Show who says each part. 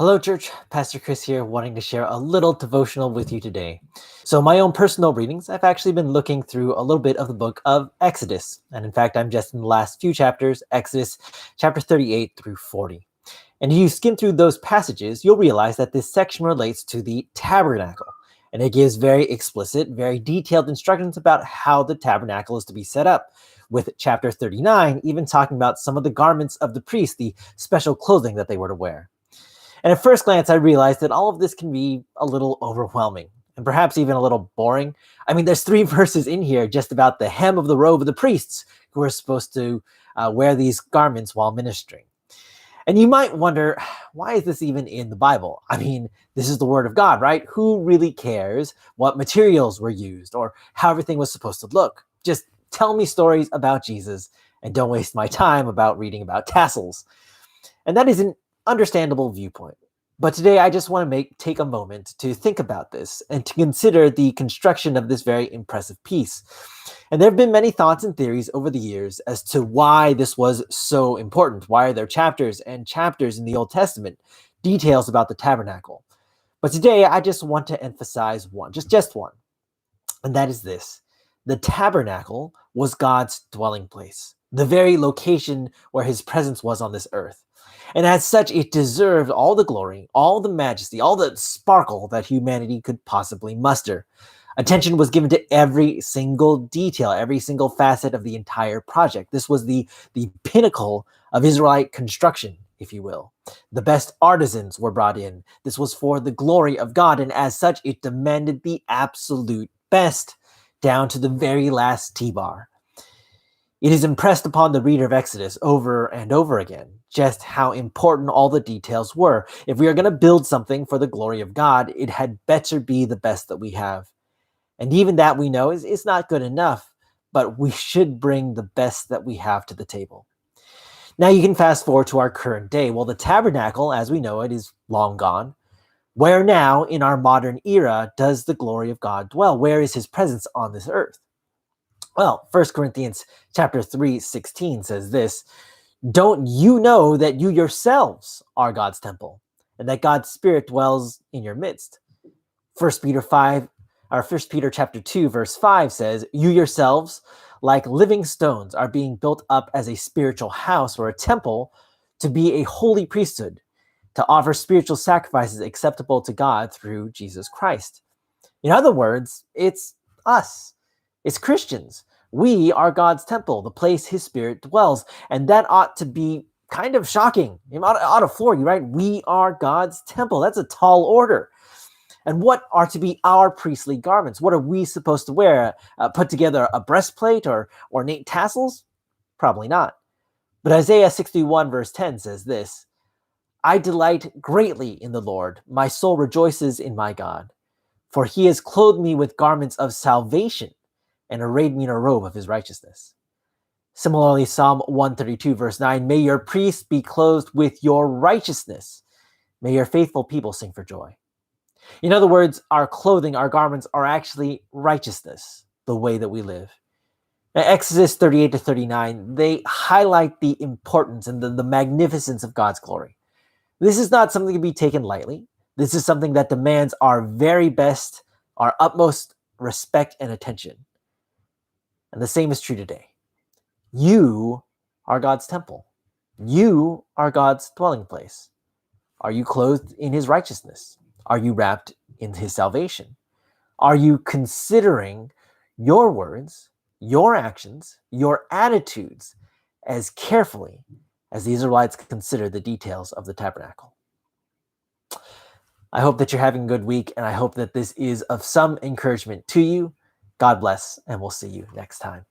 Speaker 1: Hello, church. Pastor Chris here, wanting to share a little devotional with you today. So, my own personal readings, I've actually been looking through a little bit of the book of Exodus. And in fact, I'm just in the last few chapters, Exodus chapter 38 through 40. And if you skim through those passages, you'll realize that this section relates to the tabernacle. And it gives very explicit, very detailed instructions about how the tabernacle is to be set up, with chapter 39 even talking about some of the garments of the priest, the special clothing that they were to wear. And at first glance, I realized that all of this can be a little overwhelming and perhaps even a little boring. I mean, there's 3 verses in here just about the hem of the robe of the priests who are supposed to wear these garments while ministering. And you might wonder, why is this even in the Bible? I mean, this is the Word of God, right? Who really cares what materials were used or how everything was supposed to look? Just tell me stories about Jesus and don't waste my time about reading about tassels. And that is an understandable viewpoint. But today I just want to take a moment to think about this and to consider the construction of this very impressive piece. And there have been many thoughts and theories over the years as to why this was so important. Why are there chapters and chapters in the Old Testament, details about the tabernacle? But today I just want to emphasize one, just one, and that is this. The tabernacle was God's dwelling place, the very location where his presence was on this earth. And as such, it deserved all the glory, all the majesty, all the sparkle that humanity could possibly muster. Attention was given to every single detail, every single facet of the entire project. This was the pinnacle of Israelite construction, if you will. The best artisans were brought in. This was for the glory of God, and as such, it demanded the absolute best, down to the very last T-bar. It is impressed upon the reader of Exodus over and over again just how important all the details were. If we are going to build something for the glory of God, it had better be the best that we have. And even that we know is not good enough, but we should bring the best that we have to the table. Now you can fast forward to our current day. Well, the tabernacle, as we know it, is long gone. Where now, in our modern era, does the glory of God dwell? Where is his presence on this earth? Well, 1 Corinthians chapter 3:16 says this: "Don't you know that you yourselves are God's temple, and that God's Spirit dwells in your midst?" 1 Peter chapter 2, verse 5 says, "You yourselves, like living stones, are being built up as a spiritual house or a temple to be a holy priesthood, to offer spiritual sacrifices acceptable to God through Jesus Christ." In other words, it's us. It's Christians. We are God's temple, the place his Spirit dwells. And that ought to be kind of shocking. It ought to floor you, right? We are God's temple. That's a tall order. And what are to be our priestly garments? What are we supposed to wear? Put together a breastplate or ornate tassels? Probably not. But Isaiah 61 verse 10 says this: "I delight greatly in the Lord. My soul rejoices in my God. For he has clothed me with garments of salvation and arrayed me in a robe of his righteousness." Similarly, Psalm 132 verse 9, "May your priests be clothed with your righteousness. May your faithful people sing for joy." In other words, our clothing, our garments are actually righteousness, the way that we live. Now, Exodus 38 to 39, they highlight the importance and the magnificence of God's glory. This is not something to be taken lightly. This is something that demands our very best, our utmost respect and attention. And the same is true today. You are God's temple. You are God's dwelling place. Are you clothed in his righteousness? Are you wrapped in his salvation? Are you considering your words, your actions, your attitudes as carefully as the Israelites considered the details of the tabernacle? I hope that you're having a good week, and I hope that this is of some encouragement to you. God bless, and we'll see you next time.